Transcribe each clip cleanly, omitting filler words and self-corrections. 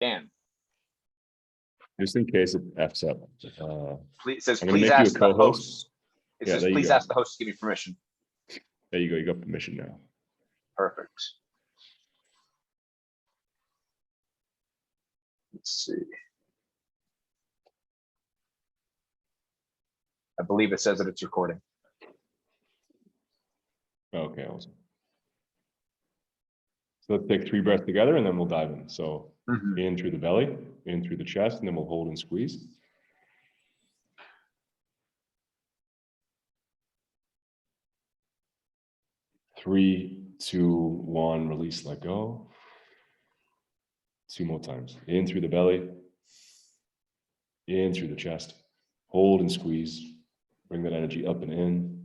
can. Just in case it F's up. Please, it says, I'm gonna please make you a ask the co-host. host. It Yeah, says, there you please go. ask the host to give me permission. There you go. You got permission now. Perfect. Let's see. I believe it says that it's recording. Okay, awesome. So let's take 3 breaths together and then we'll dive in. So in through the belly, in through the chest, and then we'll hold and squeeze. Three, 2, 1, release, let go. 2 more times. In through the belly, in through the chest. Hold and squeeze. Bring that energy up and in.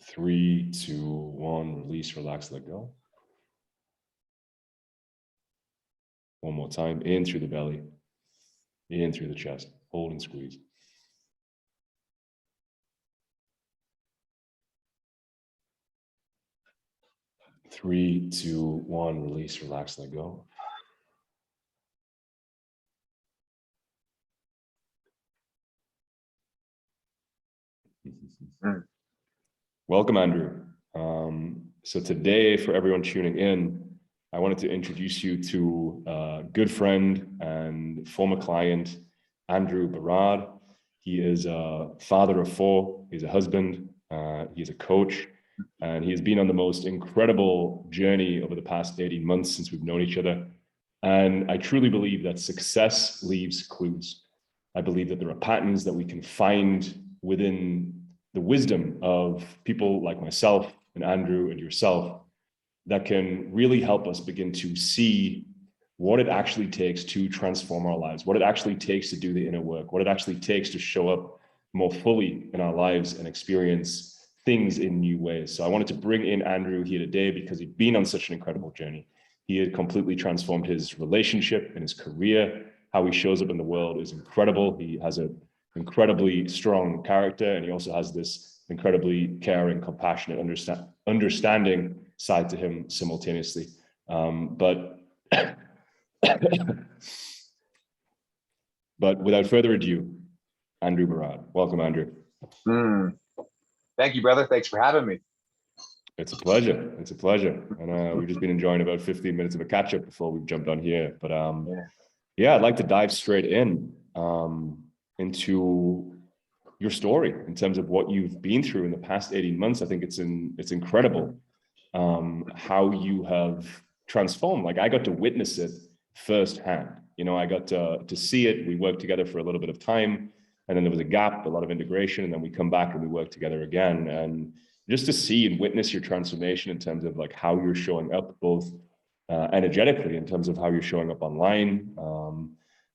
3, 2, 1, release, relax, let go. One more time. In through the belly, in through the chest. Hold and squeeze. Three, 2, 1, release, relax, let go. Welcome, Andrew. So today, for everyone tuning in, I wanted to introduce you to a good friend and former client, Andrew Berard. He is a father of 4. He's a husband. He's a coach. And he has been on the most incredible journey over the past 18 months since we've known each other. And I truly believe that success leaves clues. I believe that there are patterns that we can find within the wisdom of people like myself and Andrew and yourself that can really help us begin to see what it actually takes to transform our lives, what it actually takes to do the inner work, what it actually takes to show up more fully in our lives and experience things in new ways. So I wanted to bring in Andrew here today because he'd been on such an incredible journey. He had completely transformed his relationship and his career. How he shows up in the world is incredible. He has an incredibly strong character, and he also has this incredibly caring, compassionate, understanding side to him simultaneously. But without further ado, Andrew Berard. Welcome, Andrew. Thank you, brother. Thanks for having me. It's a pleasure. It's a pleasure. And we've just been enjoying about 15 minutes of a catch up before we've jumped on here. But yeah, I'd like to dive straight in into your story in terms of what you've been through in the past 18 months. I think it's incredible how you have transformed. Like, I got to witness it firsthand. You know, I got to see it. We worked together for a little bit of time, and then there was a gap, a lot of integration, and then we come back and we work together again. And just to see and witness your transformation in terms of like how you're showing up, both energetically in terms of how you're showing up online.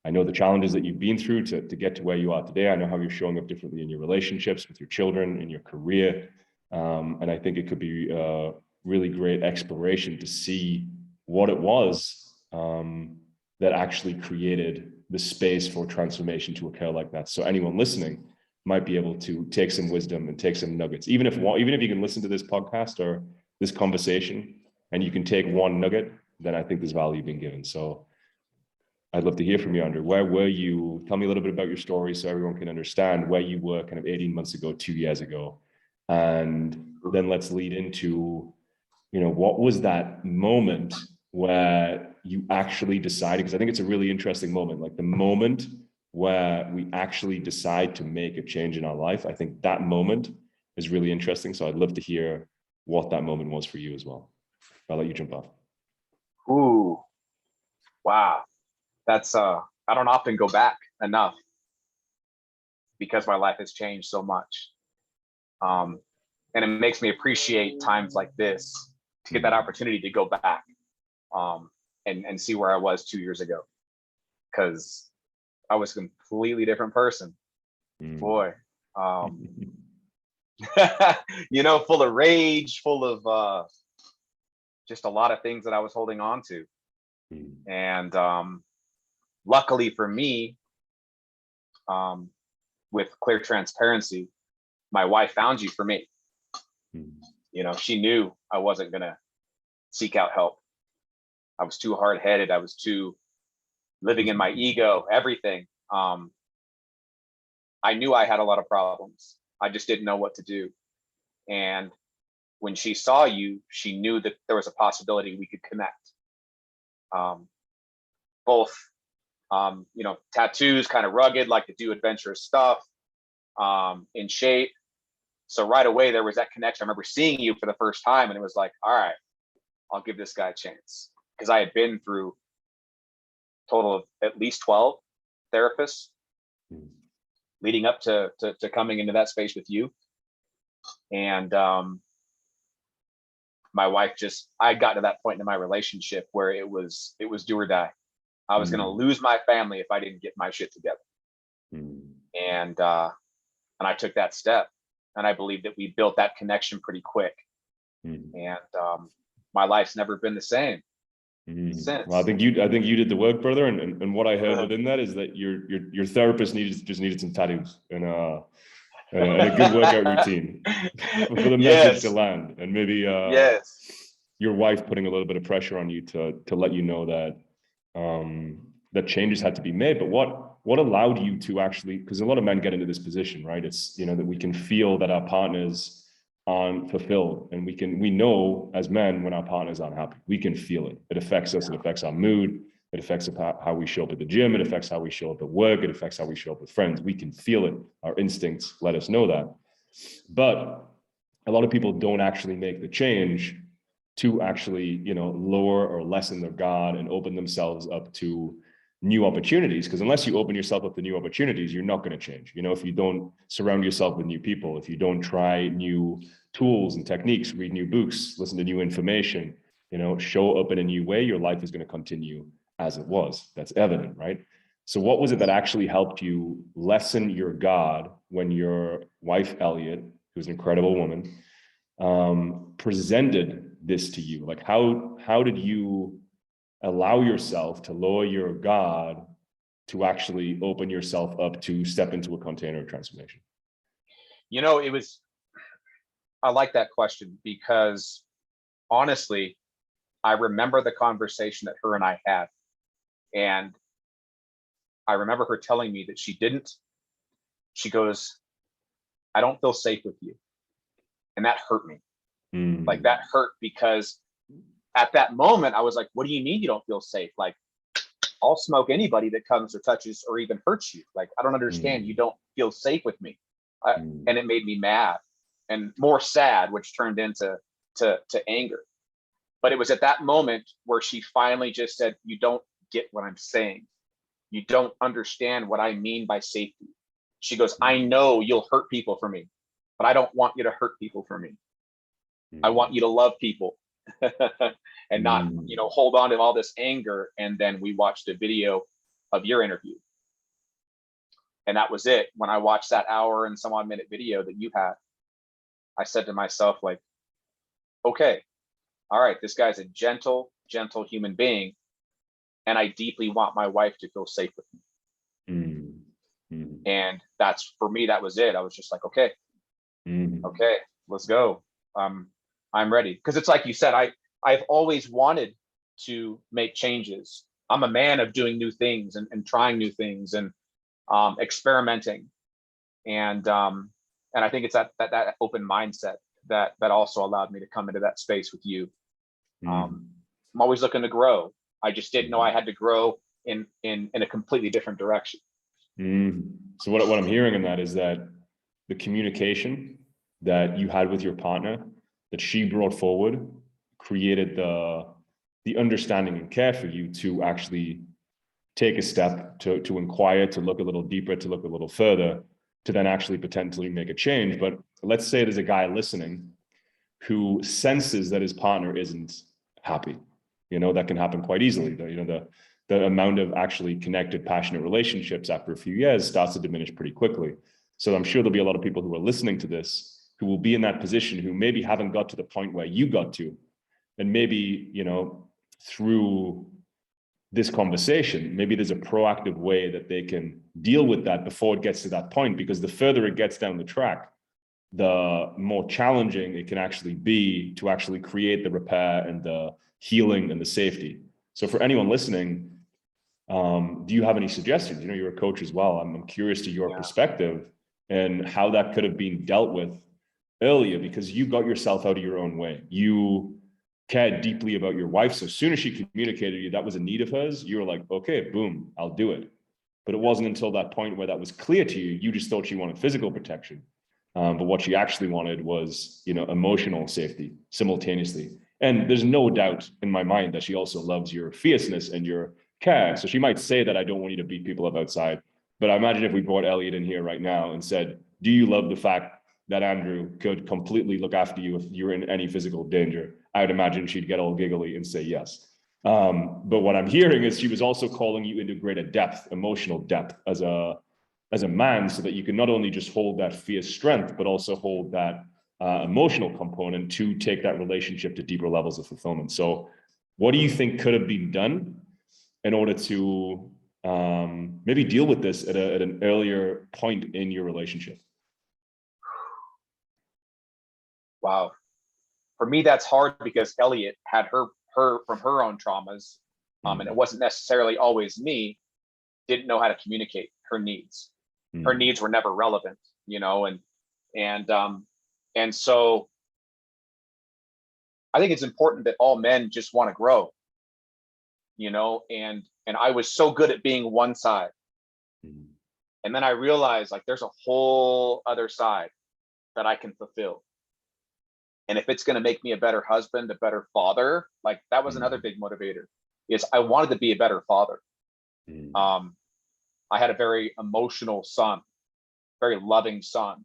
I know the challenges that you've been through to get to where you are today. I know how you're showing up differently in your relationships with your children, in your career. And I think it could be a really great exploration to see what it was that actually created the space for transformation to occur like that. So anyone listening might be able to take some wisdom and take some nuggets. Even if you can listen to this podcast or this conversation and you can take one nugget, then I think there's value being given. So I'd love to hear from you, Andrew. Where were you? Tell me a little bit about your story so everyone can understand where you were kind of 18 months ago, 2 years ago. And then let's lead into, you know, what was that moment where you actually decided, because I think it's a really interesting moment, like the moment where we actually decide to make a change in our life. I think that moment is really interesting. So I'd love to hear what that moment was for you as well. I'll let you jump off. Ooh, wow. That's, I don't often go back enough because my life has changed so much. And it makes me appreciate times like this to get that opportunity to go back and see where I was 2 years ago. Because I was a completely different person. Boy, you know, full of rage, full of just a lot of things that I was holding on to. And luckily for me, with clear transparency, my wife found you for me. You know, she knew I wasn't gonna seek out help. I was too hard-headed. I was too living in my ego, everything. I knew I had a lot of problems. I just didn't know what to do. And when she saw you, she knew that there was a possibility we could connect. Both, tattoos, kind of rugged, like to do adventurous stuff, in shape. So right away there was that connection. I remember seeing you for the first time, and it was like, all right, I'll give this guy a chance, because I had been through total of at least 12 therapists leading up to coming into that space with you. And my wife I got to that point in my relationship where it was do or die. I was going to lose my family if I didn't get my shit together. And I took that step, and I believe that we built that connection pretty quick. And my life's never been the same since. Well, I think you did the work, brother. And what I heard within that is that your therapist needed some tattoos and a good workout routine for the message to land. And maybe your wife putting a little bit of pressure on you to let you know that that changes had to be made. But what allowed you to actually, because a lot of men get into this position, right? It's, that we can feel that our partners aren't fulfilled, and we know as men when our partners aren't happy. We can feel it. It affects us. It affects our mood. It affects how we show up at the gym. It affects how we show up at work. It affects how we show up with friends. We can feel it. Our instincts let us know that. But a lot of people don't actually make the change to actually, lower or lessen their guard and open themselves up to new opportunities. Because unless you open yourself up to new opportunities, you're not going to change. If you don't surround yourself with new people, if you don't try new tools and techniques, read new books, listen to new information, show up in a new way, your life is going to continue as it was. That's evident, right? So what was it that actually helped you lessen your guard when your wife, Elliot, who's an incredible woman, presented this to you? Like, how did you allow yourself to lower your guard to actually open yourself up to step into a container of transformation? I like that question, because honestly, I remember the conversation that her and I had. And I remember her telling me that she goes, I don't feel safe with you. And that hurt me. Like, that hurt, because at that moment I was like, what do you mean you don't feel safe? Like, I'll smoke anybody that comes or touches or even hurts you. Like, I don't understand. You don't feel safe with me. And it made me mad and more sad, which turned into anger. But it was at that moment where she finally just said, you don't get what I'm saying. You don't understand what I mean by safety. She goes, I know you'll hurt people for me, but I don't want you to hurt people for me. I want you to love people and not, hold on to all this anger. And then we watched a video of your interview. And that was it. When I watched that hour and some odd minute video that you had, I said to myself, like, okay, all right, this guy's a gentle human being. And I deeply want my wife to feel safe with me. And that's, for me, that was it. I was just like, okay, let's go. I'm ready. Because it's like you said, I've always wanted to make changes. I'm a man of doing new things and trying new things and experimenting. And I think it's that open mindset that also allowed me to come into that space with you. I'm always looking to grow. I just didn't know I had to grow in a completely different direction. So what I'm hearing in that is that the communication that you had with your partner, that she brought forward, created the understanding and care for you to actually take a step, to inquire, to look a little deeper, to look a little further, to then actually potentially make a change. But let's say there's a guy listening who senses that his partner isn't happy. That can happen quite easily. The amount of actually connected, passionate relationships after a few years starts to diminish pretty quickly. So I'm sure there'll be a lot of people who are listening to this who will be in that position, who maybe haven't got to the point where you got to. And maybe, through this conversation, maybe there's a proactive way that they can deal with that before it gets to that point, because the further it gets down the track, the more challenging it can actually be to actually create the repair and the healing and the safety. So for anyone listening, do you have any suggestions? You know, you're a coach as well. I'm curious to your perspective and how that could have been dealt with earlier, because you got yourself out of your own way. You cared deeply about your wife. So as soon as she communicated to you that was a need of hers, you were like, okay, boom, I'll do it. But it wasn't until that point where that was clear to you, you just thought she wanted physical protection. But what she actually wanted was, you know, emotional safety simultaneously. And there's no doubt in my mind that she also loves your fierceness and your care. So she might say that I don't want you to beat people up outside. But I imagine if we brought Elliot in here right now and said, do you love the fact that Andrew could completely look after you if you're in any physical danger? I would imagine she'd get all giggly and say yes. But what I'm hearing is she was also calling you into greater depth, emotional depth as a man, so that you can not only just hold that fierce strength, but also hold that emotional component to take that relationship to deeper levels of fulfillment. So what do you think could have been done in order to maybe deal with this at an earlier point in your relationship? Wow. For me, that's hard because Elliot had her from her own traumas, and it wasn't necessarily always me, didn't know how to communicate her needs. Her needs were never relevant, you know, and so I think it's important that all men just want to grow, you know, and I was so good at being one side. And then I realized like there's a whole other side that I can fulfill. And if it's going to make me a better husband, a better father, like that was another big motivator, is I wanted to be a better father. I had a very emotional son, very loving son,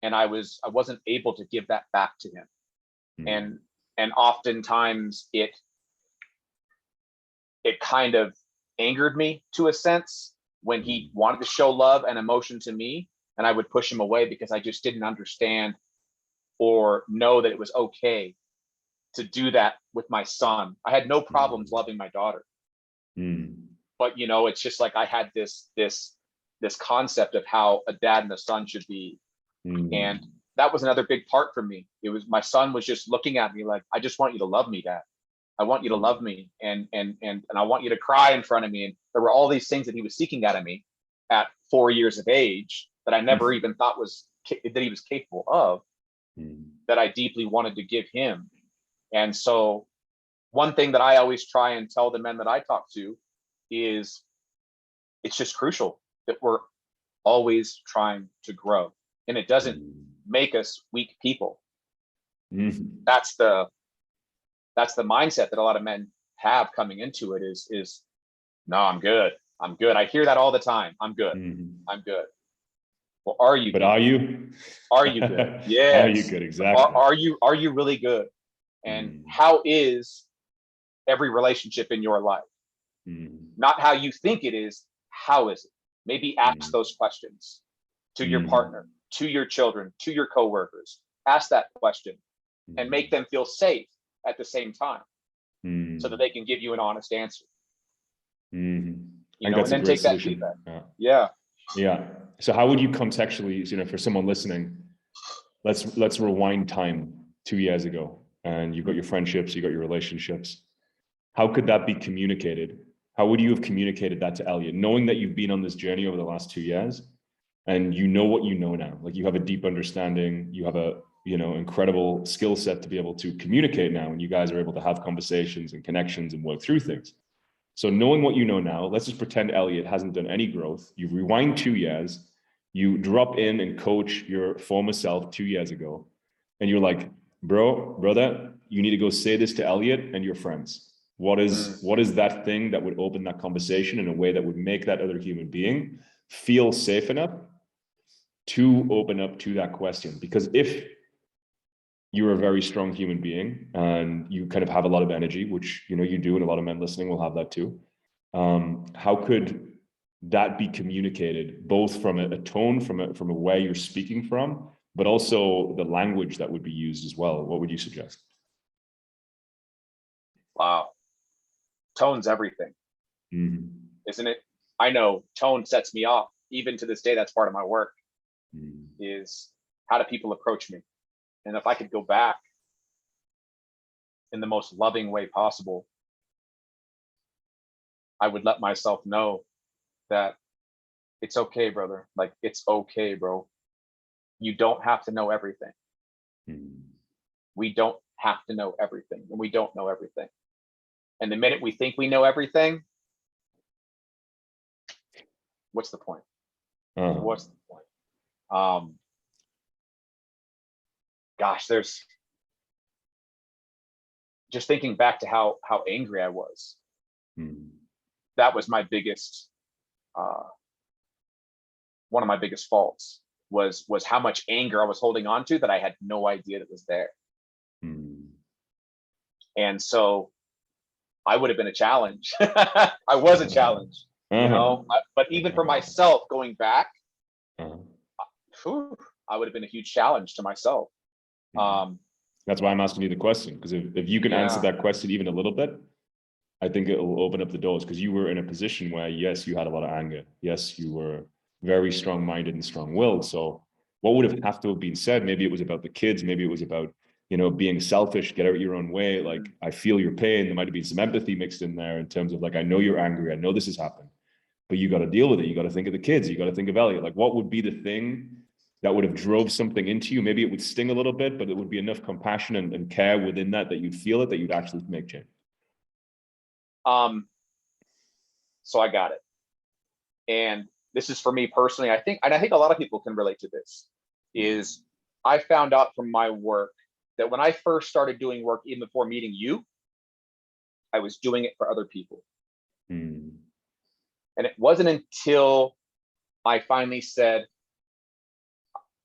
and I wasn't able to give that back to him. And oftentimes it kind of angered me to a sense when he wanted to show love and emotion to me, and I would push him away because I just didn't understand or know that it was okay to do that with my son. I had no problems loving my daughter. But you know, it's just like I had this concept of how a dad and a son should be. And that was another big part for me. It was my son was just looking at me like, I just want you to love me, Dad. I want you to love me, and I want you to cry in front of me. And there were all these things that he was seeking out of me at 4 years of age that I never even thought that he was capable of, that I deeply wanted to give him. And so one thing that I always try and tell the men that I talk to is it's just crucial that we're always trying to grow, and it doesn't make us weak people. That's the mindset that a lot of men have coming into it is no, I'm good. I hear that all the time. I'm good. I'm good. Well, are you But good? are you? Are you good? Yes. Are you good? Exactly. Are you really good? And how is every relationship in your life? Not how you think it is, how is it? Maybe ask those questions to your partner, to your children, to your coworkers. Ask that question and make them feel safe at the same time, so that they can give you an honest answer. You know, and then take that feedback. Yeah. So how would you contextually, you know, for someone listening, let's rewind time 2 years ago, and you've got your friendships, you got your relationships. How could that be communicated? How would you have communicated that to Elliot, knowing that you've been on this journey over the last 2 years, and you know what you know now? Like, you have a deep understanding, you have a, you know, incredible skill set to be able to communicate now, and you guys are able to have conversations and connections and work through things. So knowing what you know now, let's just pretend Elliot hasn't done any growth. You rewind 2 years, you drop in and coach your former self 2 years ago, and you're like, brother, you need to go say this to Elliot and your friends. What is that thing that would open that conversation in a way that would make that other human being feel safe enough to open up to that question? Because if you're a very strong human being and you kind of have a lot of energy, which, you know, you do, and a lot of men listening will have that too, how could that be communicated, both from a tone, from a way you're speaking from, but also the language that would be used as well? What would you suggest? Wow. Tone's everything, isn't it? I know tone sets me off. Even to this day, that's part of my work, is how do people approach me? And if I could go back in the most loving way possible I would let myself know that it's okay, brother. Like, it's okay, bro. You don't have to know everything. Mm. We don't have to know everything, and we don't know everything. And the minute we think we know everything, what's the point? Uh-huh. What's the point? Gosh, there's just thinking back to how angry I was. Mm. That was my biggest, one of my biggest faults was how much anger I was holding on to that I had no idea that was there. Mm. And so I would have been a challenge. I was a challenge, Uh-huh. but even for myself going back, Uh-huh. whew, I would have been a huge challenge to myself. Mm. That's why I'm asking you the question, because if you can answer Yeah. that question even a little bit, I think it will open up the doors, because you were in a position where, yes, you had a lot of anger. Yes, you were very strong-minded and strong-willed. So what would have to have been said? Maybe it was about the kids. Maybe it was about, being selfish, get out your own way. Like, I feel your pain. There might have been some empathy mixed in there in terms of, like, I know you're angry. I know this has happened, but you got to deal with it. You got to think of the kids. You got to think of Elliot. Like, what would be the thing that would have drove something into you? Maybe it would sting a little bit, but it would be enough compassion and care within that you'd feel it, that you'd actually make change. So I got it. And this is for me personally. I think a lot of people can relate to this, is I found out from my work that when I first started doing work, even before meeting you, I was doing it for other people. Mm. And it wasn't until I finally said,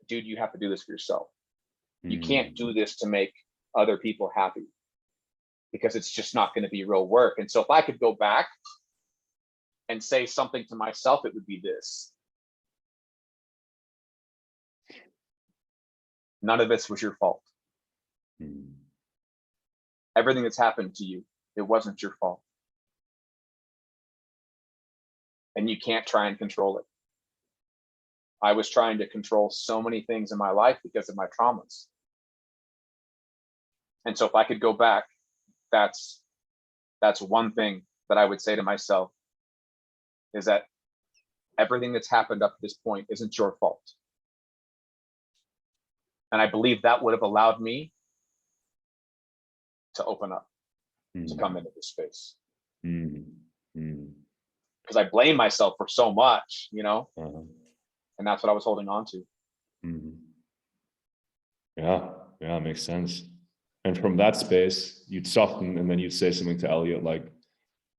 dude, you have to do this for yourself. You can't do this to make other people happy, because it's just not going to be real work. And so if I could go back and say something to myself, it would be this: none of this was your fault. Mm. Everything that's happened to you, it wasn't your fault. And you can't try and control it. I was trying to control so many things in my life because of my traumas. And so if I could go back, that's one thing that I would say to myself, is that everything that's happened up to this point isn't your fault. And I believe that would have allowed me to open up, to come into this space. Because I blame myself for so much, and that's what I was holding on to. Yeah, makes sense. And from that space, you'd soften, and then you'd say something to Elliot, like,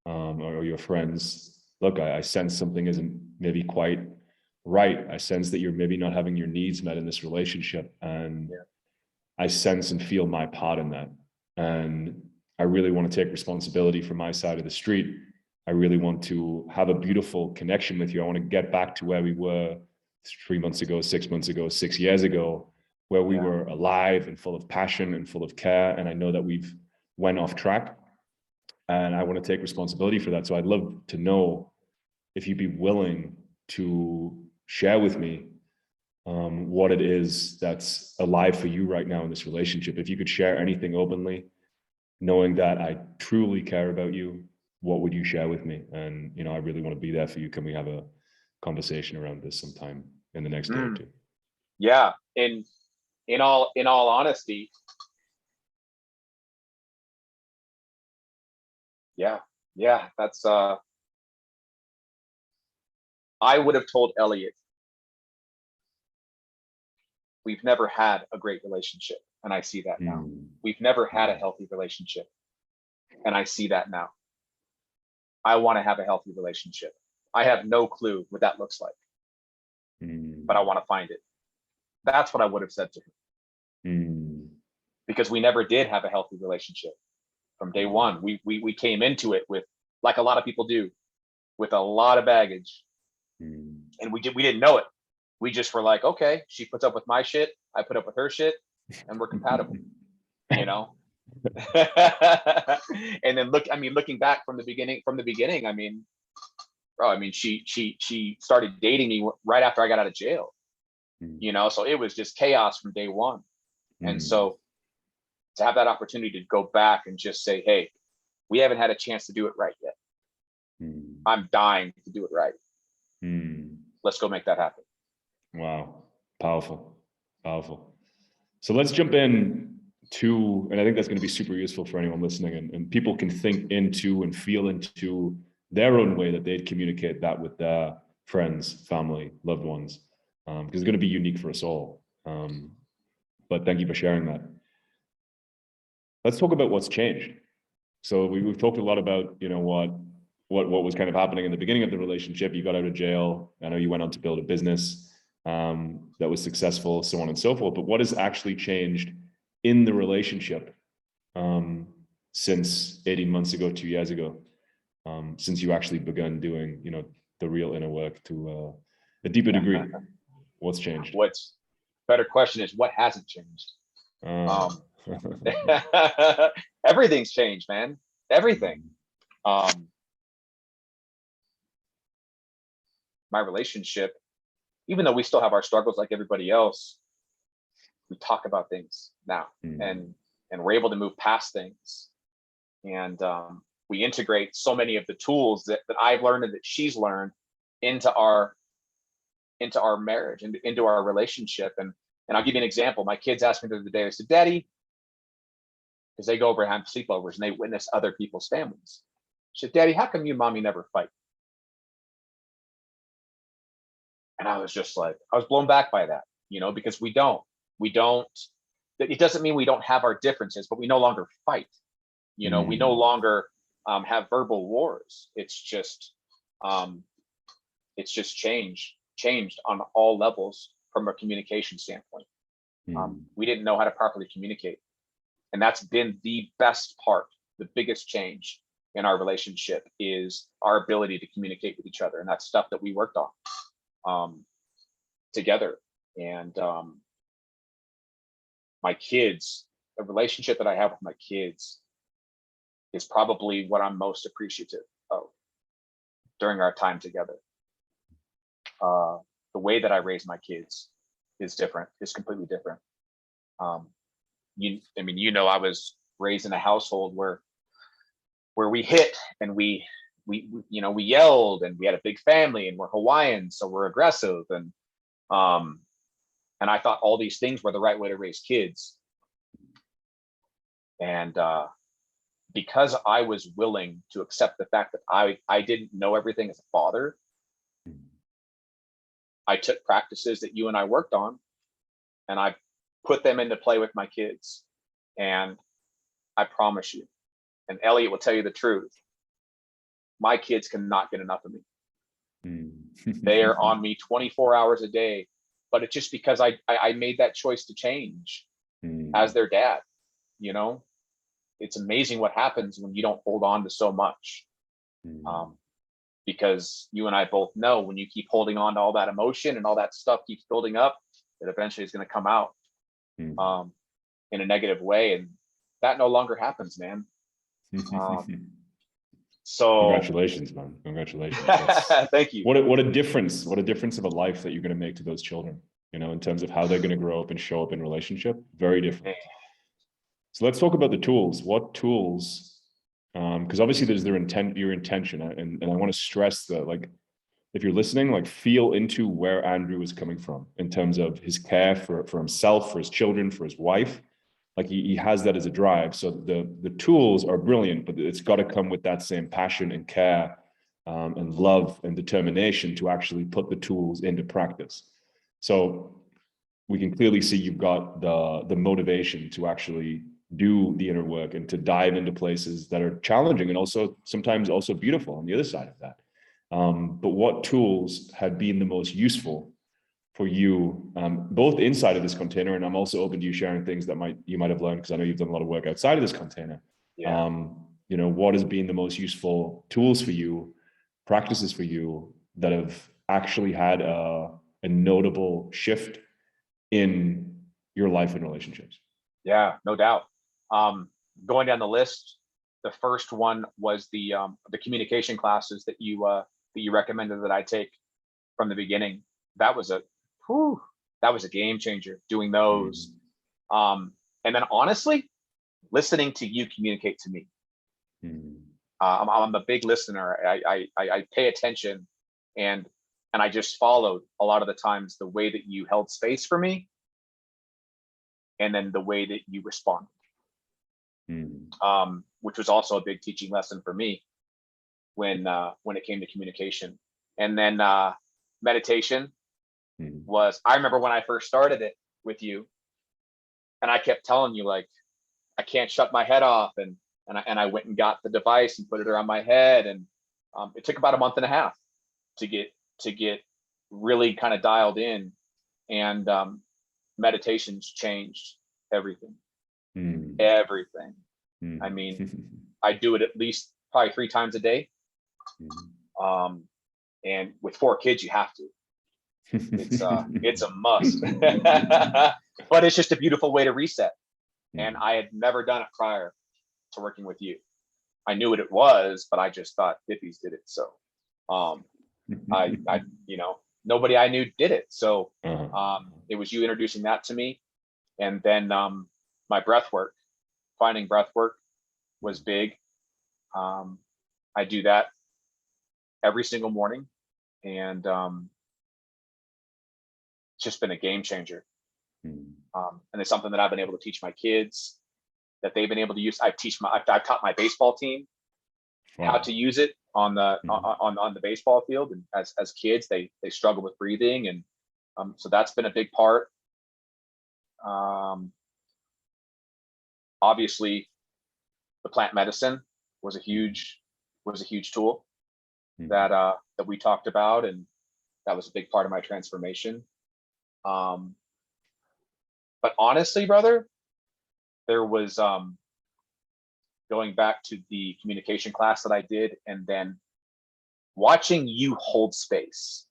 or your friends, look, I sense something isn't maybe quite right. I sense that you're maybe not having your needs met in this relationship. And I sense and feel my part in that. And I really want to take responsibility for my side of the street. I really want to have a beautiful connection with you. I want to get back to where we were 3 months ago, 6 months ago, 6 years ago, where we were alive and full of passion and full of care. And I know that we've went off track, and I want to take responsibility for that. So I'd love to know if you'd be willing to share with me what it is that's alive for you right now in this relationship. If you could share anything openly, knowing that I truly care about you, what would you share with me? And, I really want to be there for you. Can we have a conversation around this sometime in the next day or two? Yeah. In all honesty, that's I would have told Elliot, we've never had a great relationship, and I see that now. We've never had a healthy relationship, and I see that now. I want to have a healthy relationship. I have no clue what that looks like, but I want to find it. That's what I would have said to him, because we never did have a healthy relationship from day one. We came into it with, like a lot of people do, with a lot of baggage, and we didn't know it. We just were like, okay, she puts up with my shit, I put up with her shit, and we're compatible, And then looking back from the beginning, bro, she started dating me right after I got out of jail, so it was just chaos from day one. And so to have that opportunity to go back and just say, hey, we haven't had a chance to do it right yet. Mm. I'm dying to do it right. Mm. Let's go make that happen. Wow. Powerful. Powerful. So let's jump in to, and I think that's going to be super useful for anyone listening, and people can think into and feel into their own way that they'd communicate that with their friends, family, loved ones, because it's going to be unique for us all. But thank you for sharing that. Let's talk about what's changed. So we've talked a lot about, you know, what was kind of happening in the beginning of the relationship. You got out of jail. I know you went on to build a business that was successful, so on and so forth. But what has actually changed in the relationship since 18 months ago, 2 years ago, since you actually begun doing, you know, the real inner work to a deeper degree? What's changed? What's better question is what hasn't changed? Everything's changed, man. Everything. My relationship, even though we still have our struggles like everybody else, we talk about things now, and we're able to move past things, and we integrate so many of the tools that I've learned and that she's learned into our marriage and into our relationship. And I'll give you an example. My kids asked me the other day, they said, Daddy, because they go over and have sleepovers and they witness other people's families. She said, Daddy, how come you and Mommy never fight? And I was just like, I was blown back by that, you know, because we don't, it doesn't mean we don't have our differences, but we no longer fight. You know, we no longer have verbal wars. It's just changed on all levels from a communication standpoint. We didn't know how to properly communicate. And that's been the best part. The biggest change in our relationship is our ability to communicate with each other. And that's stuff that we worked on together. And my kids, the relationship that I have with my kids is probably what I'm most appreciative of during our time together. The way that I raise my kids is different, is completely different. I was raised in a household where we hit and we yelled, and we had a big family, and we're Hawaiian, so we're aggressive, and I thought all these things were the right way to raise kids. And because I was willing to accept the fact that I didn't know everything as a father, I took practices that you and I worked on, and I put them into play with my kids. And I promise you, and Elliot will tell you the truth, my kids cannot get enough of me. They are on me 24 hours a day, but it's just because I made that choice to change as their dad. You know, it's amazing what happens when you don't hold on to so much. Because you and I both know when you keep holding on to all that emotion and all that stuff keeps building up, that eventually is going to come out in a negative way. And that no longer happens, man. So congratulations, man. Congratulations. Thank you. What a difference of a life that you're going to make to those children, you know, in terms of how they're going to grow up and show up in relationship. Very different. So let's talk about the tools. What tools? Because obviously there's your intention, and I want to stress that, like, if you're listening, like, feel into where Andrew is coming from in terms of his care for himself, for his children, for his wife. Like, he has that as a drive. So the tools are brilliant, but it's got to come with that same passion and care and love and determination to actually put the tools into practice. So we can clearly see you've got the motivation to actually do the inner work and to dive into places that are challenging and also sometimes also beautiful on the other side of that. But what tools have been the most useful for you, both inside of this container, and I'm also open to you sharing things that you might have learned, because I know you've done a lot of work outside of this container. Yeah. You know, what has been the most useful tools for you, practices for you that have actually had a notable shift in your life and relationships? Yeah, no doubt. Going down the list, the first one was the communication classes that you recommended that I take from the beginning. That was a game changer, doing those. And then honestly, listening to you communicate to me. I'm a big listener. I pay attention, and I just followed a lot of the times the way that you held space for me, and then the way that you responded, which was also a big teaching lesson for me when it came to communication. And then meditation was, I remember when I first started it with you, and I kept telling you, like, I can't shut my head off, and I went and got the device and put it around my head, and it took about a month and a half to get really kind of dialed in, and meditation's changed everything. Everything. I mean, I do it at least probably 3 times a day. And with 4 kids, you have to. It's a must. But it's just a beautiful way to reset. And I had never done it prior to working with you. I knew what it was, but I just thought hippies did it. So I nobody I knew did it. So it was you introducing that to me. And then my breath work, finding breath work was big. I do that every single morning, and it's just been a game changer. And it's something that I've been able to teach my kids, that they've been able to use. I've taught my baseball team how to use it on the baseball field. And as kids, they struggle with breathing, and so that's been a big part. Obviously, the plant medicine was a huge tool that we talked about, and that was a big part of my transformation. But honestly, brother, there was going back to the communication class that I did, and then watching you hold space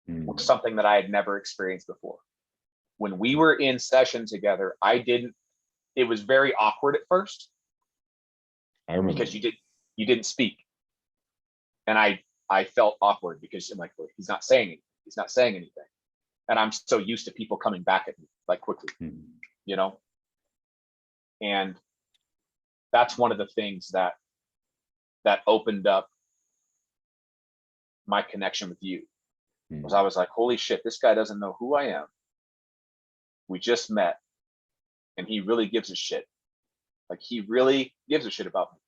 was something that I had never experienced before. When we were in session together, it was very awkward at first. I remember. Because you didn't speak. And I felt awkward because I'm like, well, he's not saying anything. And I'm so used to people coming back at me like quickly, you know? And that's one of the things that opened up my connection with you. Was I was like, holy shit, this guy doesn't know who I am. We just met, and he really gives a shit. Like, he really gives a shit about me.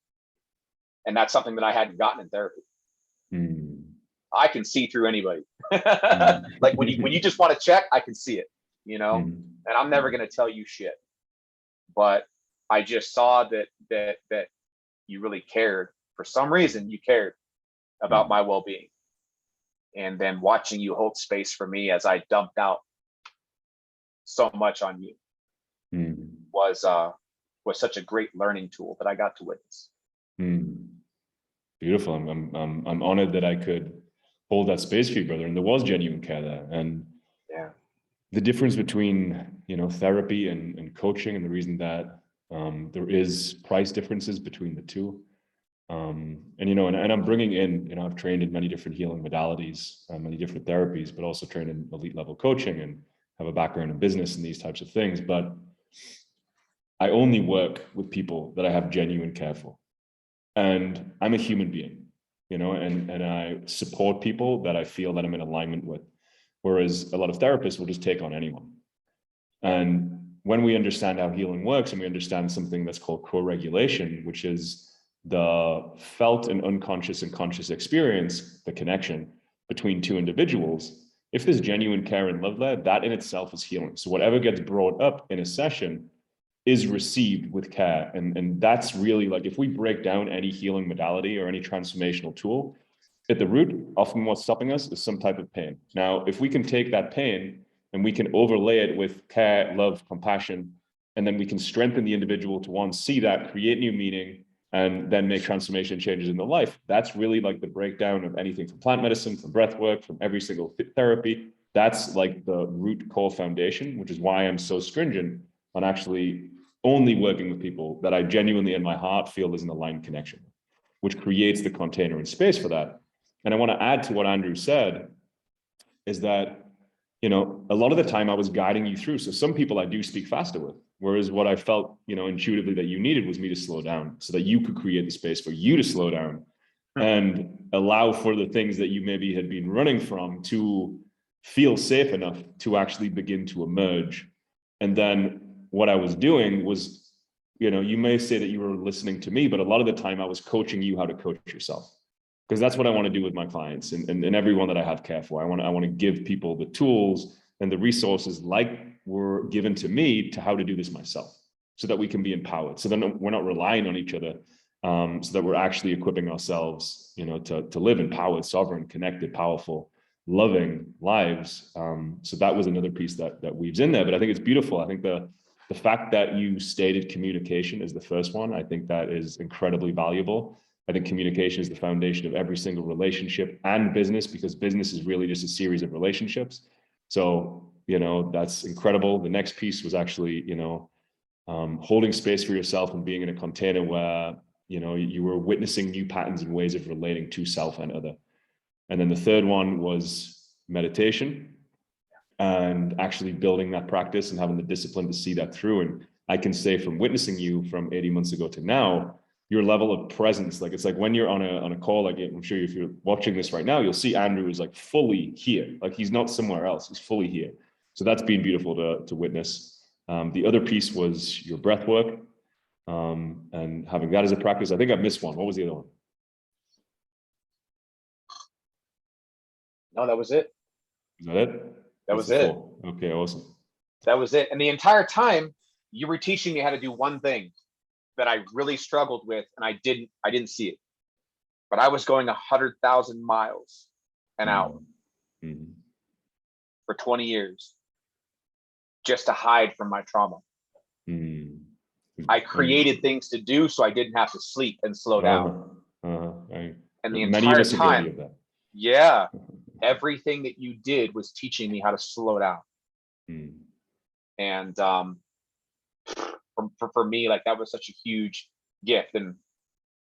And that's something that I hadn't gotten in therapy. I can see through anybody. Like when you just want to check, I can see it, you know, and I'm never going to tell you shit, but I just saw that you really cared. For some reason, you cared about my well-being. And then watching you hold space for me as I dumped out so much on you was such a great learning tool that I got to witness. Beautiful. I'm honored that I could hold that space for you, brother. And there was genuine care there. And the difference between, therapy and coaching, and the reason that there is price differences between the two. And I'm bringing in, I've trained in many different healing modalities, many different therapies, but also trained in elite level coaching and have a background in business and these types of things. But I only work with people that I have genuine care for. And I'm a human being, and I support people that I feel that I'm in alignment with. Whereas a lot of therapists will just take on anyone. And when we understand how healing works, and we understand something that's called co-regulation, which is the felt and unconscious and conscious experience, the connection between two individuals, if there's genuine care and love there, that in itself is healing. So whatever gets brought up in a session is received with care. And that's really, like, if we break down any healing modality or any transformational tool, at the root, often what's stopping us is some type of pain. Now, if we can take that pain and we can overlay it with care, love, compassion, and then we can strengthen the individual to, one, see that, create new meaning, and then make transformation changes in their life. That's really like the breakdown of anything from plant medicine, from breath work, from every single therapy. That's like the root core foundation, which is why I'm so stringent on actually only working with people that I genuinely in my heart feel there's an aligned connection, which creates the container and space for that. And I want to add to what Andrew said, is that a lot of the time I was guiding you through. So some people I do speak faster with, whereas what I felt, intuitively that you needed was me to slow down so that you could create the space for you to slow down and allow for the things that you maybe had been running from to feel safe enough to actually begin to emerge. And then what I was doing was, you may say that you were listening to me, but a lot of the time I was coaching you how to coach yourself. Because that's what I want to do with my clients and everyone that I have care for. I want to give people the tools and the resources like were given to me to how to do this myself, so that we can be empowered. So then we're not relying on each other, so that we're actually equipping ourselves, to live empowered, sovereign, connected, powerful, loving lives. So that was another piece that weaves in there. But I think it's beautiful. I think the fact that you stated communication is the first one, I think that is incredibly valuable. I think communication is the foundation of every single relationship and business, because business is really just a series of relationships. So, that's incredible. The next piece was actually, holding space for yourself and being in a container where, you were witnessing new patterns and ways of relating to self and other. And then the third one was meditation and actually building that practice and having the discipline to see that through. And I can say from witnessing you from 80 months ago to now, your level of presence, like it's like when you're on a call, like I'm sure if you're watching this right now, you'll see Andrew is like fully here. Like he's not somewhere else, he's fully here. So that's been beautiful to witness. The other piece was your breath work, and having that as a practice. I think I missed one. What was the other one? No, that was it. Is that it? That That's was it. four. Okay, awesome. That was it. And the entire time you were teaching me how to do one thing that I really struggled with, and I didn't see it. But I was going 100,000 miles an hour for 20 years just to hide from my trauma. I created things to do so I didn't have to sleep and slow down. And the entire time, yeah, everything that you did was teaching me how to slow down. And for me, like that was such a huge gift. And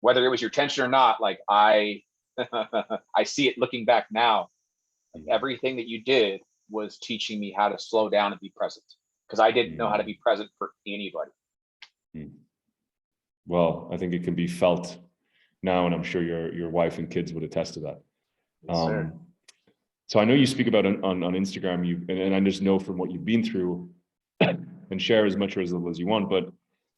whether it was your intention or not, like I see it looking back now. Everything that you did was teaching me how to slow down and be present, because I didn't know how to be present for anybody. Well, I think it can be felt now, and I'm sure your wife and kids would attest to that. Yes, so I know you speak about on Instagram, and I just know from what you've been through, and share as much or as little as you want, but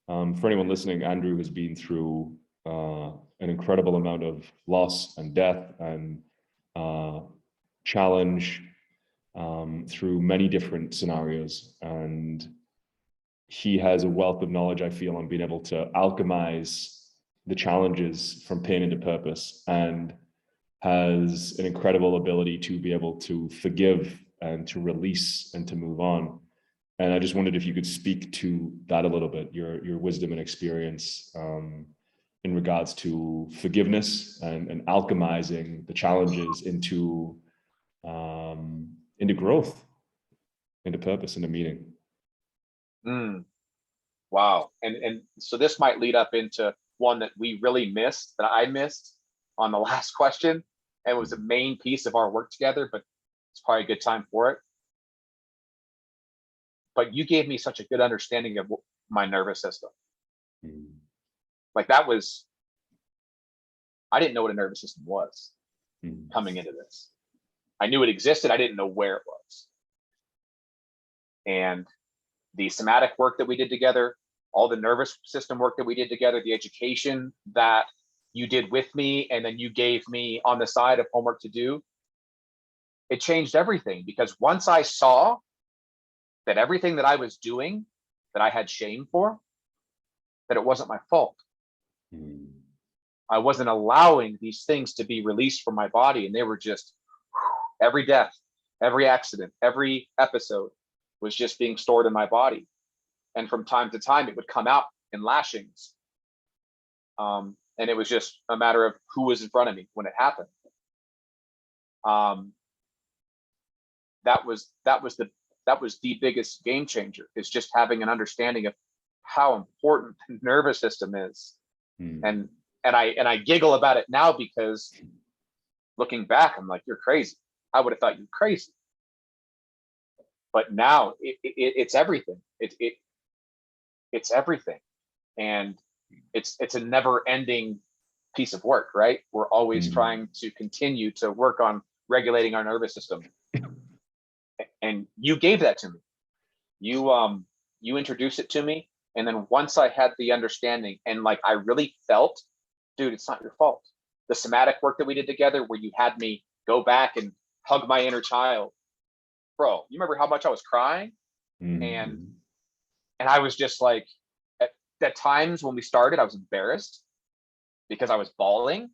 for anyone listening, Andrew has been through an incredible amount of loss and death and challenge through many different scenarios. And he has a wealth of knowledge, I feel, on being able to alchemize the challenges from pain into purpose, and has an incredible ability to be able to forgive and to release and to move on. And I just wondered if you could speak to that a little bit, your wisdom and experience in regards to forgiveness and alchemizing the challenges into growth, into purpose, into meaning. Wow. And so this might lead up into one that we really missed, that I missed on the last question, and it was a main piece of our work together, but it's probably a good time for it. But you gave me such a good understanding of my nervous system. Like that was, I didn't know what a nervous system was coming into this. I knew it existed. I didn't know where it was. And the somatic work that we did together, all the nervous system work that we did together, the education that you did with me, and then you gave me on the side of homework to do, it changed everything. Because once I saw that everything that I was doing, that I had shame for, that it wasn't my fault. I wasn't allowing these things to be released from my body, and they were just, every death, every accident, every episode was just being stored in my body. And from time to time, it would come out in lashings. And it was just a matter of who was in front of me when it happened. That was the biggest game changer, is just having an understanding of how important the nervous system is. And I giggle about it now, because looking back, I'm like, you're crazy. I would have thought you were crazy. but now it's everything. It's everything, and it's a never ending piece of work, right? We're always trying to continue to work on regulating our nervous system, and you gave that to me. You introduced it to me, and then once I had the understanding, and like I really felt, dude, it's not your fault. The somatic work that we did together, where you had me go back and hug my inner child, bro. You remember how much I was crying, and I was just like, at times when we started, I was embarrassed because I was bawling.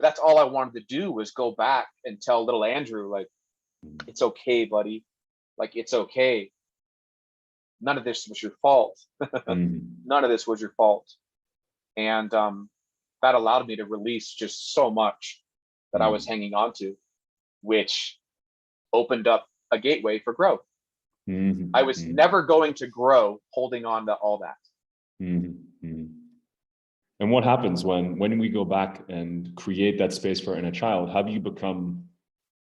That's all I wanted to do, was go back and tell little Andrew, like, it's okay, buddy. Like, it's okay. None of this was your fault. None of this was your fault. And that allowed me to release just so much that I was hanging on to, which opened up a gateway for growth. I was never going to grow holding on to all that. And what happens when we go back and create that space for our inner child? Have you become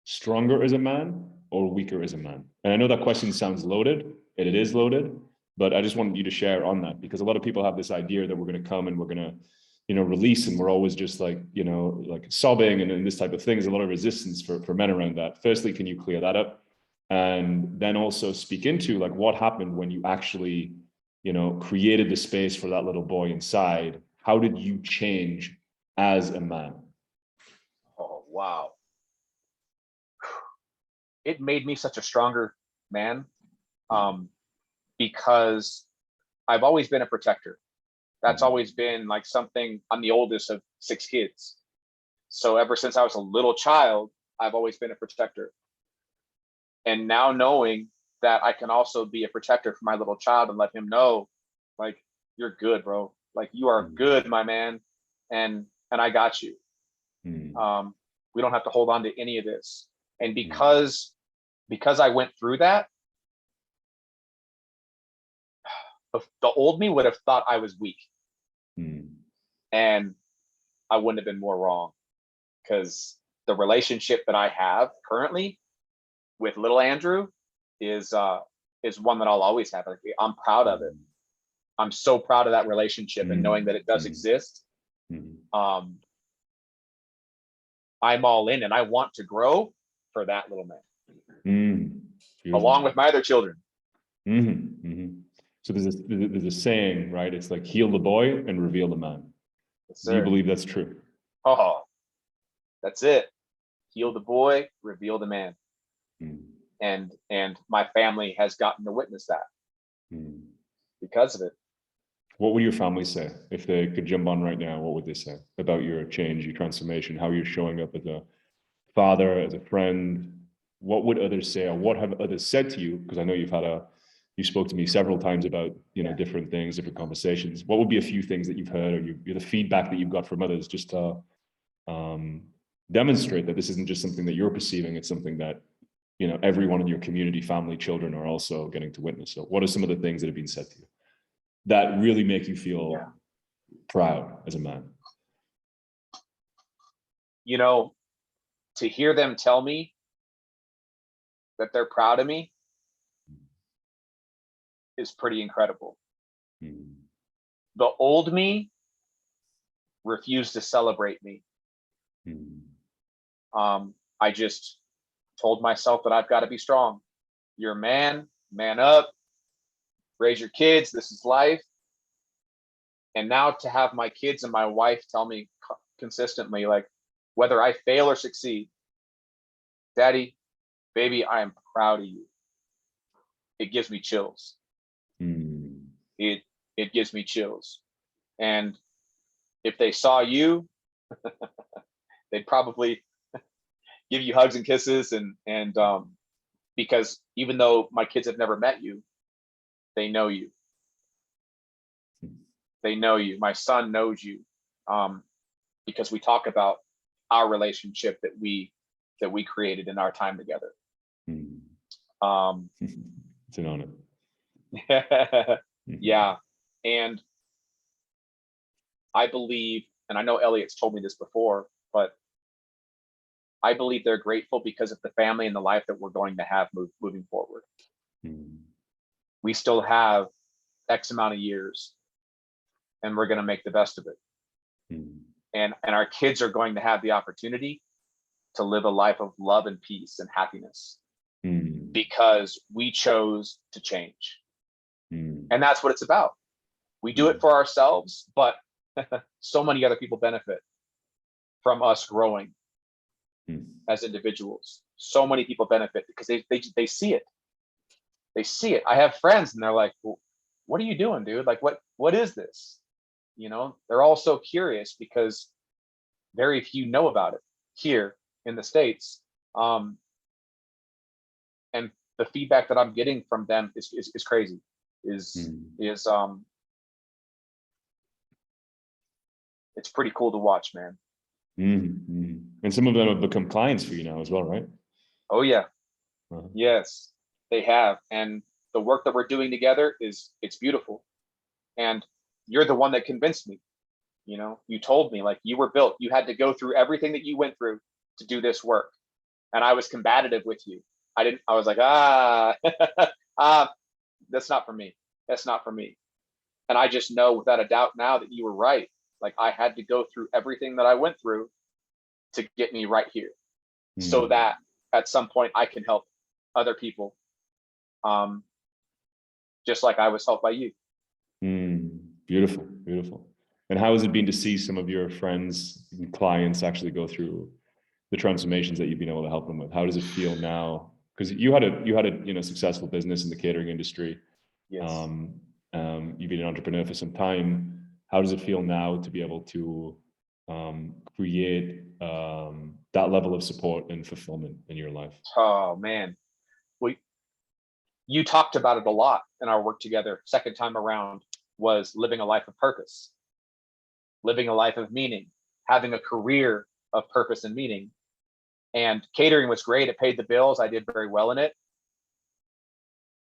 stronger as a man or weaker as a man? And I know that question sounds loaded, and it is loaded, but I just wanted you to share on that, because a lot of people have this idea that we're going to come and we're going to, release, and we're always just like, like sobbing and this type of thing. There's a lot of resistance for men around that. Firstly, can you clear that up? And then also speak into like what happened when you actually, created the space for that little boy inside. How did you change as a man? Oh, wow. It made me such a stronger man, because I've always been a protector. That's always been like something. I'm the oldest of 6 kids. So ever since I was a little child, I've always been a protector. And now knowing that I can also be a protector for my little child and let him know, like, you're good, bro. Like, you are good, my man. And I got you. We don't have to hold on to any of this. And because I went through that, the old me would have thought I was weak. And I wouldn't have been more wrong, because the relationship that I have currently with little Andrew is one that I'll always have. Like, I'm proud of it. I'm so proud of that relationship, and knowing that it does exist. I'm all in, and I want to grow for that little man, along with my other children. So there's a saying, right? It's like, heal the boy and reveal the man. Yes, do you believe that's true? Oh, that's it. Heal the boy, reveal the man. And my family has gotten to witness that because of it. What would your family say if they could jump on right now? What would they say about your change, your transformation, how you're showing up as a father, as a friend? What would others say, or what have others said to you? Because I know you spoke to me several times about, different things, different conversations. What would be a few things that you've heard, or the feedback that you've got from others, just to demonstrate that this isn't just something that you're perceiving, it's something that, everyone in your community, family, children are also getting to witness. So what are some of the things that have been said to you that really make you feel proud as a man? To hear them tell me that they're proud of me is pretty incredible. The old me refused to celebrate me. I just told myself that I've got to be strong. You're a man up, raise your kids, this is life. And now to have my kids and my wife tell me consistently, like, whether I fail or succeed, Daddy, baby, I am proud of you. It gives me chills. It gives me chills. And if they saw you, they'd probably give you hugs and kisses, and because even though my kids have never met you, they know you. They know you. My son knows you, because we talk about our relationship that we created in our time together. It's an honor. Yeah. And I believe, and I know Elliot's told me this before, but I believe they're grateful because of the family and the life that we're going to have moving forward. Mm. We still have X amount of years, and we're going to make the best of it. Mm. And our kids are going to have the opportunity to live a life of love and peace and happiness Mm. because we chose to change. Mm. And that's what it's about. We do it for ourselves, but so many other people benefit from us growing as individuals. So many people benefit because they see it. They see it. I have friends and they're like, well, what are you doing, dude? Like, what is this? You know, they're all so curious because very few know about it here in the States. And the feedback that I'm getting from them is crazy. Is it's pretty cool to watch, man. Mm-hmm. And some of them have become clients for you now as well, right? Oh yeah. Uh-huh. Yes, they have. And the work that we're doing together it's beautiful. And you're the one that convinced me. You know, you told me like you were built, you had to go through everything that you went through to do this work. And I was combative with you. I was like, that's not for me. That's not for me. And I just know without a doubt now that you were right. Like I had to go through everything that I went through to get me right here, so that at some point I can help other people, just like I was helped by you. Beautiful, beautiful. And how has it been to see some of your friends and clients actually go through the transformations that you've been able to help them with? How does it feel now? Because you had a successful business in the catering industry. Yes. You've been an entrepreneur for some time. How does it feel now to be able to create that level of support and fulfillment in your life? Oh man, well, you talked about it a lot in our work together. Second time around was living a life of purpose, living a life of meaning, having a career of purpose and meaning. And catering was great. It paid the bills. I did very well in it,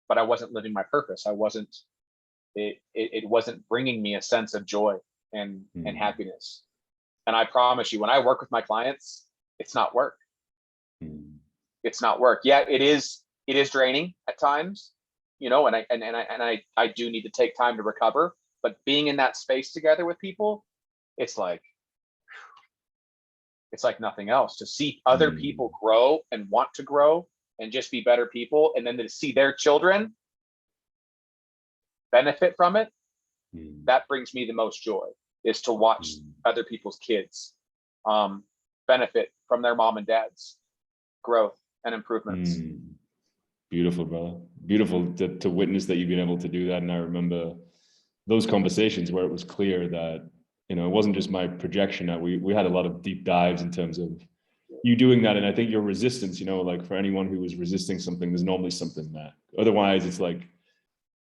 but I wasn't living my purpose. It wasn't bringing me a sense of joy and happiness. And I promise you, when I work with my clients, it's not work. It's not work. Yeah, it is draining at times, you know, and I do need to take time to recover. But being in that space together with people, it's like nothing else. To see other people grow and want to grow and just be better people, and then to see their children benefit from it, that brings me the most joy, is to watch other people's kids benefit from their mom and dad's growth and improvements. Beautiful, brother. Beautiful to witness that you've been able to do that. And I remember those conversations where it was clear that, you know, it wasn't just my projection, that we had a lot of deep dives in terms of you doing that. And I think your resistance, you know, like for anyone who is resisting something, there's normally something that otherwise it's like,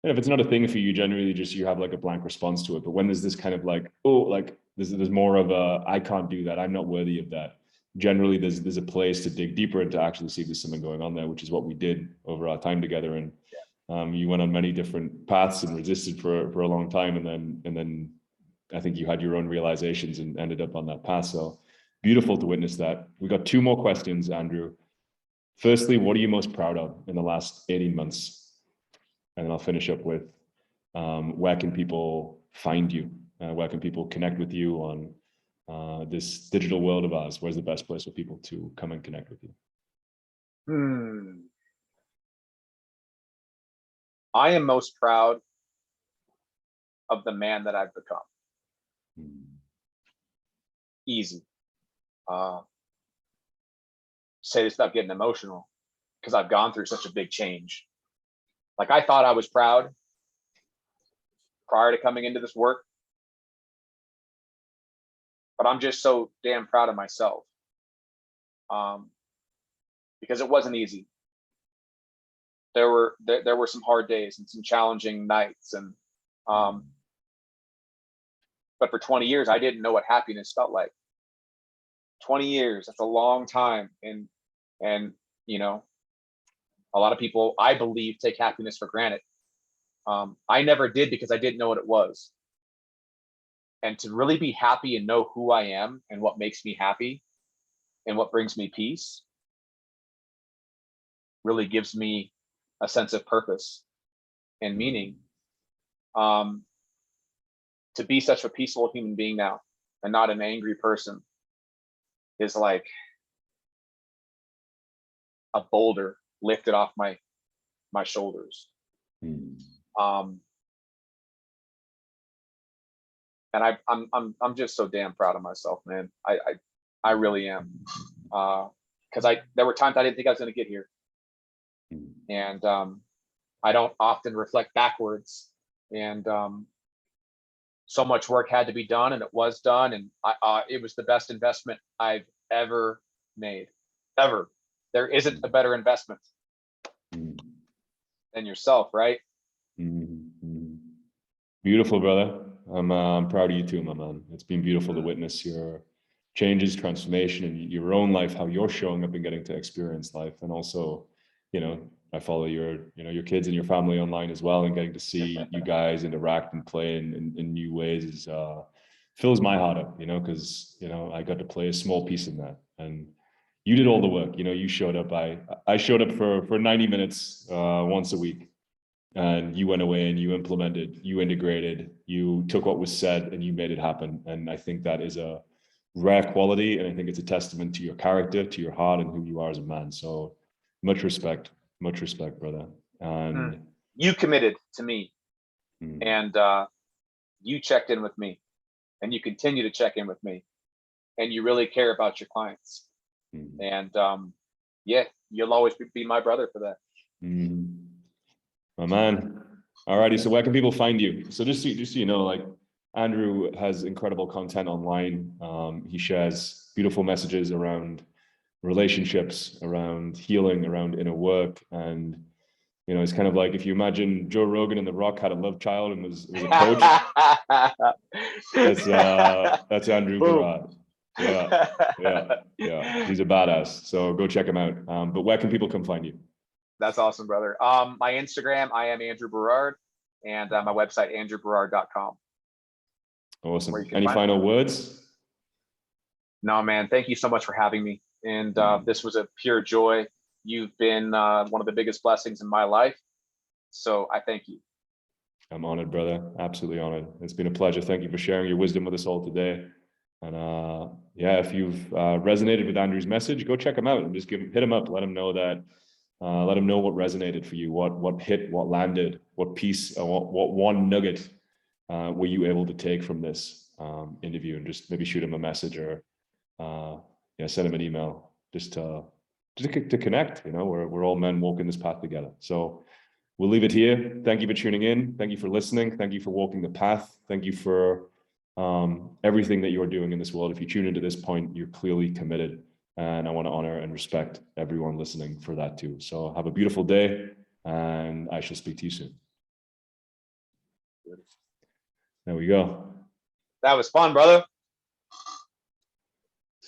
if it's not a thing for you, generally just you have like a blank response to it. But when there's this kind of like, oh, like there's more of a, I can't do that, I'm not worthy of that. Generally, there's a place to dig deeper and to actually see if there's something going on there, which is what we did over our time together. And you went on many different paths and resisted for a long time, and then I think you had your own realizations and ended up on that path. So beautiful to witness that. We got two more questions, Andrew. Firstly, what are you most proud of in the last 18 months? And then I'll finish up with where can people find you? Where can people connect with you on this digital world of ours? Where's the best place for people to come and connect with you? I am most proud of the man that I've become. Easy. Say this without getting emotional, because I've gone through such a big change. Like I thought I was proud prior to coming into this work, but I'm just so damn proud of myself, because it wasn't easy. There were some hard days and some challenging nights, and but for 20 years I didn't know what happiness felt like. 20 years, that's a long time, and you know, a lot of people, I believe, take happiness for granted. I never did, because I didn't know what it was. And to really be happy and know who I am and what makes me happy, and what brings me peace really gives me a sense of purpose and meaning. To be such a peaceful human being now and not an angry person is like a boulder lifted off my shoulders. And I'm just so damn proud of myself, man. I really am. Because there were times I didn't think I was going to get here, and I don't often reflect backwards. And so much work had to be done, and it was done, and it was the best investment I've ever made, ever. There isn't a better investment than yourself, right? Beautiful, brother. I'm proud of you too, my man. It's been beautiful to witness your changes, transformation in your own life, how you're showing up and getting to experience life. And also, I follow your kids and your family online as well, and getting to see you guys interact and play in new ways is fills my heart up, because I got to play a small piece in that. And you did all the work. You showed up. I showed up for 90 minutes once a week, and you went away and you implemented, you integrated, you took what was said and you made it happen. And I think that is a rare quality, and I think it's a testament to your character, to your heart, and who you are as a man. So much respect, brother. And you committed to me, and you checked in with me, and you continue to check in with me, and you really care about your clients. And yeah, you'll always be my brother for that. My man. Alrighty, so where can people find you? So just so you know, like, Andrew has incredible content online. He shares beautiful messages around relationships, around healing, around inner work. And, it's kind of like if you imagine Joe Rogan and The Rock had a love child and was a coach. That's Andrew Berard. Yeah. He's a badass. So go check him out. But where can people come find you? That's awesome, brother. My Instagram, I am Andrew Berard, and my website, andrewberard.com. Awesome. Any final words? No, man. Thank you so much for having me. And this was a pure joy. You've been one of the biggest blessings in my life. So I thank you. I'm honored, brother. Absolutely honored. It's been a pleasure. Thank you for sharing your wisdom with us all today. And if you've resonated with Andrew's message, go check him out and just hit him up. Let him know that. Let him know what resonated for you, what hit, what landed, what piece, what one nugget were you able to take from this interview, and just maybe shoot him a message or send him an email just to connect. We're all men walking this path together. So we'll leave it here. Thank you for tuning in. Thank you for listening. Thank you for walking the path. Thank you for everything that you're doing in this world. If you tune into this point, you're clearly committed. And I want to honor and respect everyone listening for that too. So have a beautiful day, and I shall speak to you soon. There we go. That was fun, brother.